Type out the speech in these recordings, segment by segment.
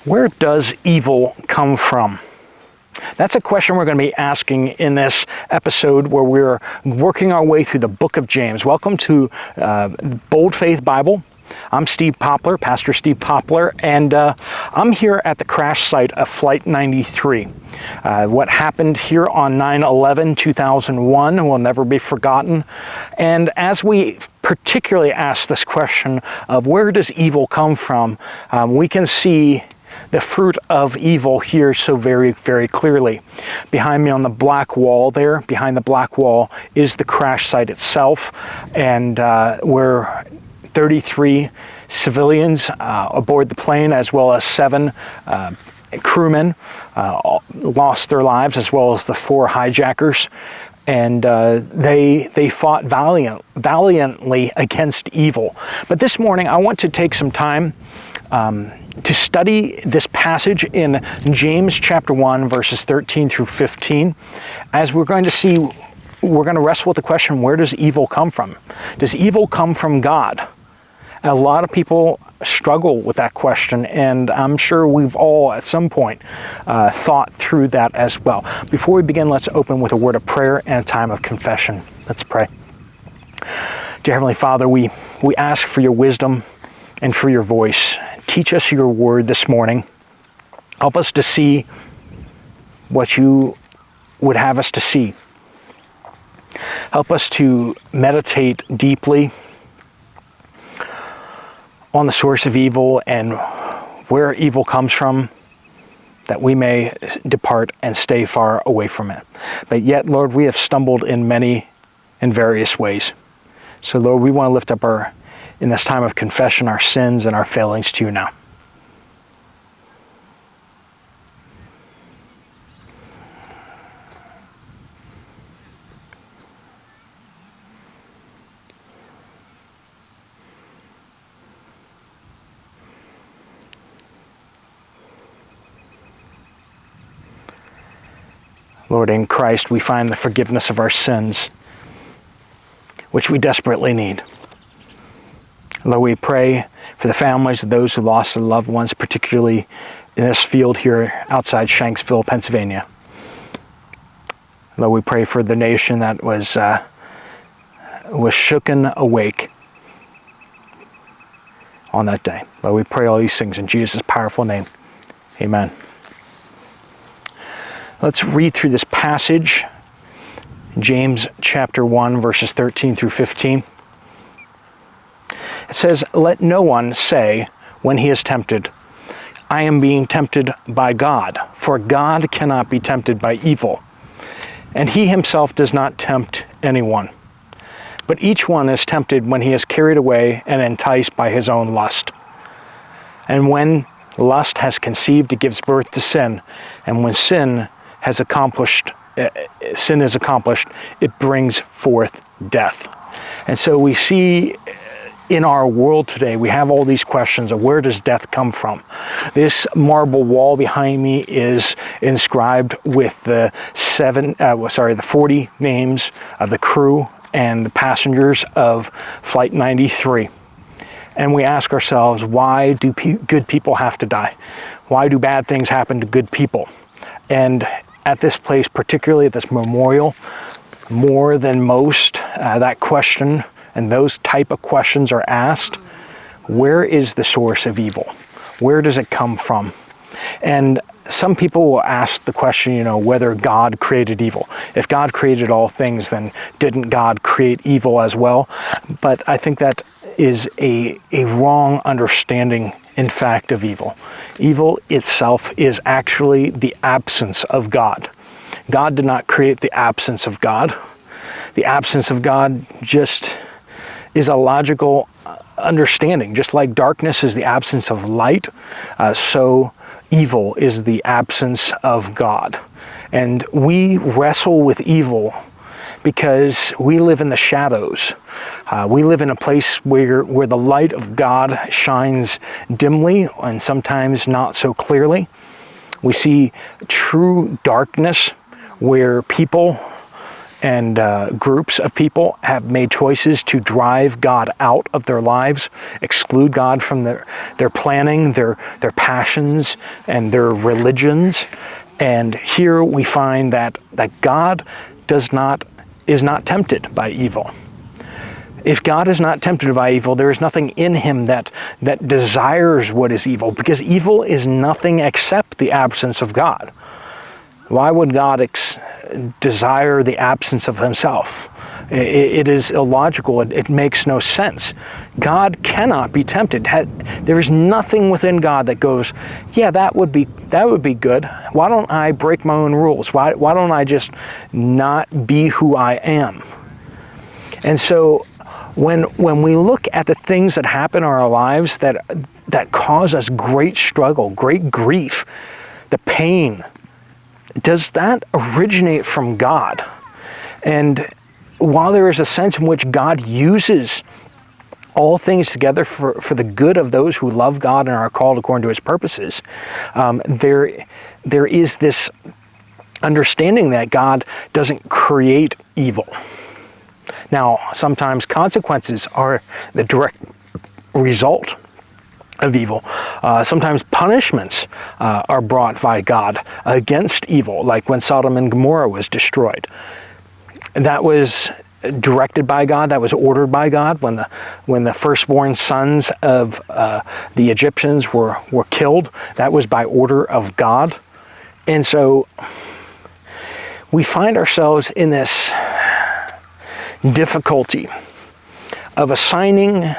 Where does evil come from? That's a question we're going to be asking in this episode where we're working our way through the book of James. Welcome to Bold Faith Bible. I'm Steve Poplar, Pastor Steve Poplar, and I'm here at the crash site of Flight 93. What happened here on 9/11/2001 will never be forgotten. And as we particularly ask this question of where does evil come from, we can see the fruit of evil here so very, very clearly. Behind me on the black wall there, behind the black wall is the crash site itself, and where 33 civilians aboard the plane, as well as 7 crewmen lost their lives, as well as the 4 hijackers. And they fought valiantly against evil. But this morning, I want to take some time to study this passage in James chapter 1, verses 13 through 15, as we're going to see, we're going to wrestle with the question, where does evil come from? Does evil come from God? A lot of people struggle with that question, and I'm sure we've all at some point thought through that as well. Before we begin, let's open with a word of prayer and a time of confession. Let's pray. Dear Heavenly Father, we ask for your wisdom and for your voice. Teach us your word this morning. Help us to see what you would have us to see. Help us to meditate deeply on the source of evil and where evil comes from, that we may depart and stay far away from it. But yet, Lord, we have stumbled in various ways. So, Lord, we want to lift up in this time of confession, our sins and our failings to you now. Lord, in Christ, we find the forgiveness of our sins, which we desperately need. Lord, we pray for the families of those who lost their loved ones, particularly in this field here outside Shanksville, Pennsylvania. Lord, we pray for the nation that was shooken awake on that day. Lord, we pray all these things in Jesus' powerful name. Amen. Let's read through this passage, James chapter 1, verses 13 through 15. It says, "Let no one say when he is tempted, 'I am being tempted by God,' for God cannot be tempted by evil, and he himself does not tempt anyone. But each one is tempted when he is carried away and enticed by his own lust. And when lust has conceived, it gives birth to sin, and when sin is accomplished, it brings forth death." And so we see in our world today, we have all these questions of where does death come from? This marble wall behind me is inscribed with the 40 names of the crew and the passengers of Flight 93. And we ask ourselves, why do good people have to die? Why do bad things happen to good people? And at this place, particularly at this memorial, more than most, that question and those type of questions are asked. Where is the source of evil? Where does it come from? And some people will ask the question, whether God created evil. If God created all things, then didn't God create evil as well? But I think that is a wrong understanding, in fact, of evil. Evil itself is actually the absence of God. God did not create the absence of God. The absence of God just is a logical understanding. Just like darkness is the absence of light, so evil is the absence of God. And we wrestle with evil because we live in the shadows. We live in a place where the light of God shines dimly and sometimes not so clearly. We see true darkness where people groups of people have made choices to drive God out of their lives, exclude God from their planning, their passions, and their religions. And here we find that God is not tempted by evil. If God is not tempted by evil, there is nothing in him that desires what is evil, because evil is nothing except the absence of God. Why would God desire the absence of himself? It is illogical. It makes no sense. God cannot be tempted. There is nothing within God that goes, yeah, that would be good. Why don't I break my own rules? Why don't I just not be who I am? And so when we look at the things that happen in our lives that cause us great struggle, great grief, the pain, does that originate from God? And while there is a sense in which God uses all things together for the good of those who love God and are called according to his purposes, there is this understanding that God doesn't create evil. Now, sometimes consequences are the direct result of evil. Sometimes punishments are brought by God against evil, like when Sodom and Gomorrah was destroyed. That was directed by God, that was ordered by God. When the firstborn sons of the Egyptians were killed, that was by order of God. And so we find ourselves in this difficulty of assigning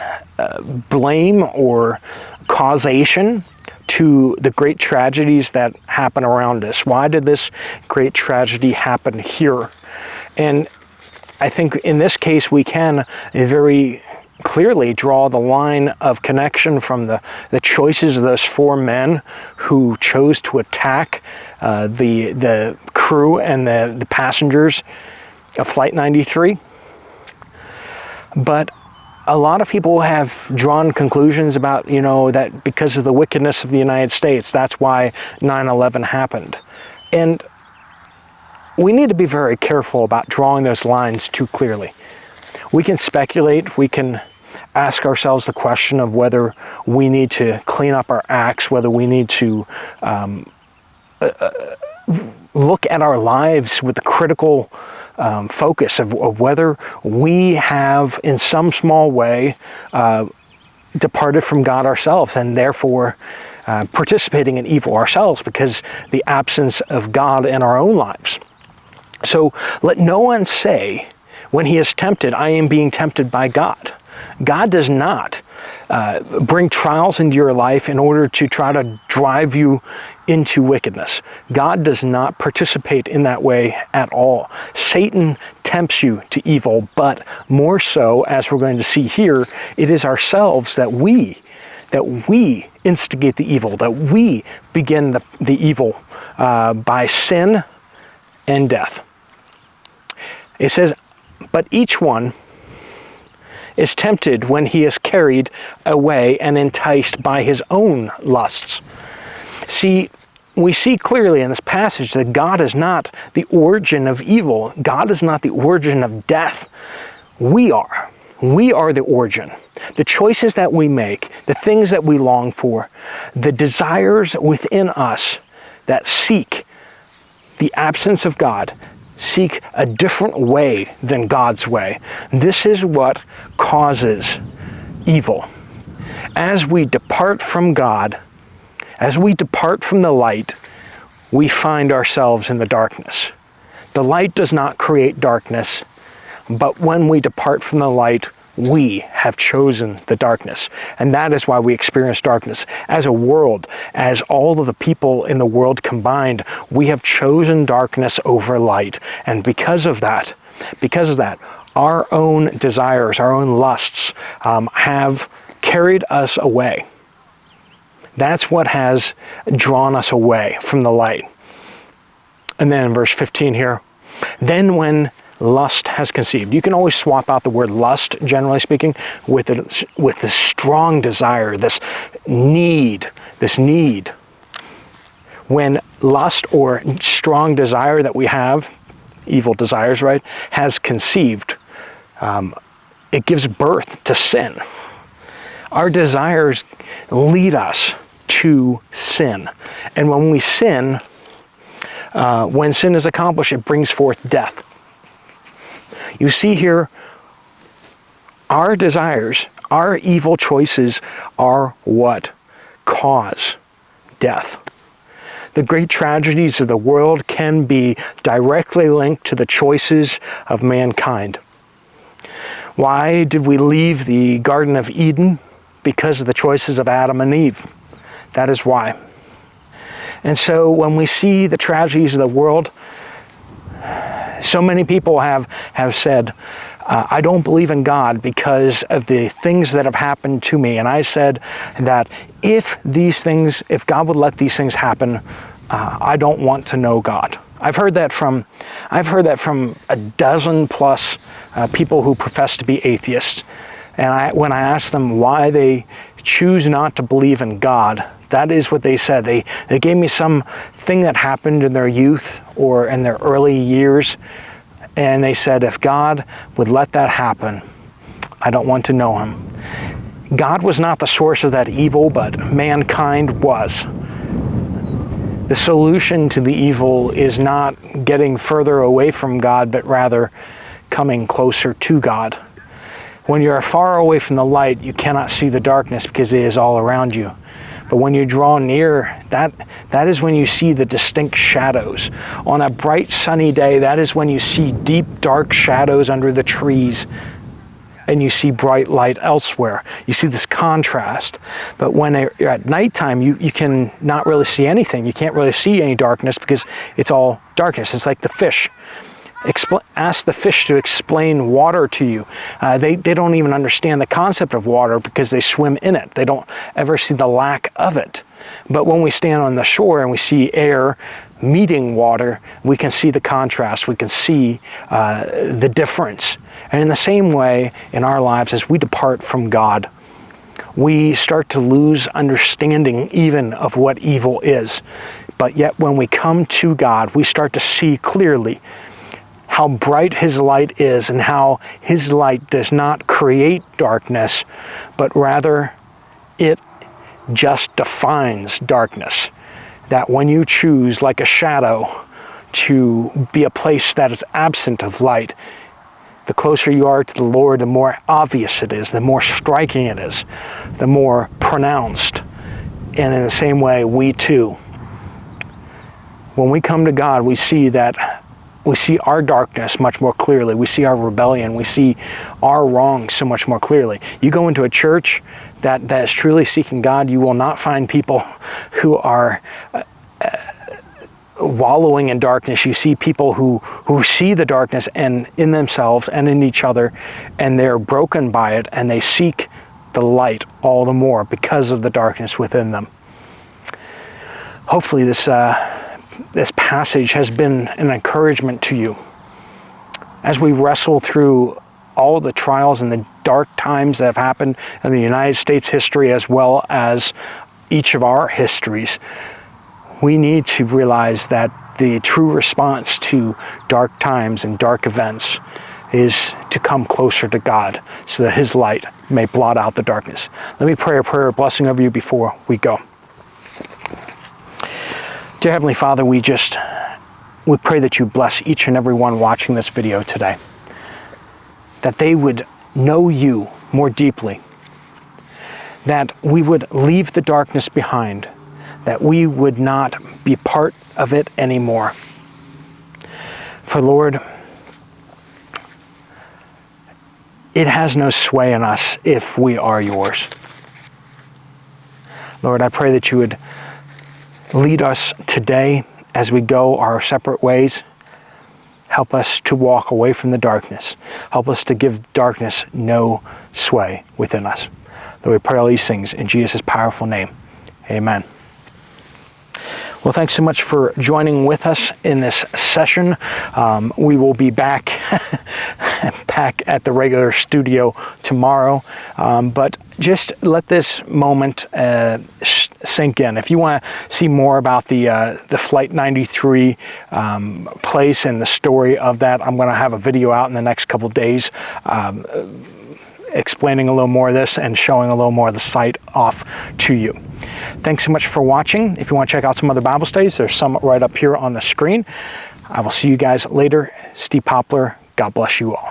blame or causation to the great tragedies that happen around us. Why did this great tragedy happen here? And I think in this case we can very clearly draw the line of connection from the choices of those four men who chose to attack the crew and the passengers of Flight 93. But a lot of people have drawn conclusions about, that because of the wickedness of the United States, that's why 9/11 happened. And we need to be very careful about drawing those lines too clearly. We can speculate, we can ask ourselves the question of whether we need to clean up our acts, whether we need to look at our lives with the critical focus of whether we have, in some small way, departed from God ourselves and therefore participating in evil ourselves because the absence of God in our own lives. So let no one say when he is tempted, I am being tempted by God. God does not bring trials into your life in order to try to drive you into wickedness. God does not participate in that way at all. Satan tempts you to evil, but more so, as we're going to see here, it is ourselves that we instigate the evil, that we begin the evil by sin and death. It says, but each one is tempted when he is carried away and enticed by his own lusts. See, we see clearly in this passage that God is not the origin of evil. God is not the origin of death. We are. We are the origin. The choices that we make, the things that we long for, the desires within us that seek the absence of God, seek a different way than God's way. This is what causes evil. As we depart from God, as we depart from the light, we find ourselves in the darkness. The light does not create darkness, but when we depart from the light, we have chosen the darkness. And that is why we experience darkness. As a world, as all of the people in the world combined, we have chosen darkness over light. And because of that, our own desires, our own lusts have carried us away. That's what has drawn us away from the light. And then in verse 15 here, then when lust has conceived. You can always swap out the word lust, generally speaking, with this strong desire, this need. When lust or strong desire that we have evil desires, right, has conceived, it gives birth to sin. Our desires lead us to sin. And when we sin, when sin is accomplished, it brings forth death. You see here, our desires, our evil choices are what cause death. The great tragedies of the world can be directly linked to the choices of mankind. Why did we leave the Garden of Eden? Because of the choices of Adam and Eve. That is why. And so when we see the tragedies of the world, so many people have said, I don't believe in God because of the things that have happened to me. And I said that if God would let these things happen, I don't want to know God. I've heard that from a dozen plus people who profess to be atheists. And when I asked them why they choose not to believe in God, that is what they said. They gave me some thing that happened in their youth or in their early years, and they said, if God would let that happen, I don't want to know him. God was not the source of that evil, but mankind was. The solution to the evil is not getting further away from God, but rather coming closer to God. When you're far away from the light, you cannot see the darkness because it is all around you. But when you draw near, that is when you see the distinct shadows. On a bright sunny day, that is when you see deep dark shadows under the trees and you see bright light elsewhere. You see this contrast. But when you're at nighttime, you can not really see anything. You can't really see any darkness because it's all darkness. It's like the fish. Ask the fish to explain water to you. They don't even understand the concept of water because they swim in it. They don't ever see the lack of it. But when we stand on the shore and we see air meeting water, we can see the contrast. We can see the difference. And in the same way, in our lives, as we depart from God, we start to lose understanding even of what evil is. But yet when we come to God, we start to see clearly how bright his light is and how his light does not create darkness, but rather it just defines darkness. That when you choose, like a shadow, to be a place that is absent of light, the closer you are to the Lord, the more obvious it is, the more striking it is, the more pronounced. And in the same way, we too, when we come to God, we see our darkness much more clearly. We see our rebellion. We see our wrongs so much more clearly. You go into a church that is truly seeking God, you will not find people who are wallowing in darkness. You see people who see the darkness and in themselves and in each other, and they're broken by it, and they seek the light all the more because of the darkness within them. Hopefully this passage has been an encouragement to you as we wrestle through all the trials and the dark times that have happened in the United States history as well as each of our histories. We need to realize that the true response to dark times and dark events is to come closer to God so that his light may blot out the darkness. Let me pray a prayer of blessing over you before we go. Dear Heavenly Father, we pray that you bless each and every one watching this video today, that they would know you more deeply, that we would leave the darkness behind, that we would not be part of it anymore. For Lord, it has no sway in us if we are yours. Lord, I pray that you would lead us today as we go our separate ways. Help us to walk away from the darkness. Help us to give darkness no sway within us. Lord, we pray all these things in Jesus' powerful name. Amen. Well, thanks so much for joining with us in this session. We will be back at the regular studio tomorrow, but just let this moment sink in. If you want to see more about the Flight 93 place and the story of that, I'm going to have a video out in the next couple days explaining a little more of this and showing a little more of the site off to you. Thanks so much for watching. If you want to check out some other Bible studies, there's some right up here on the screen. I will see you guys later. Steve Poplar, God bless you all.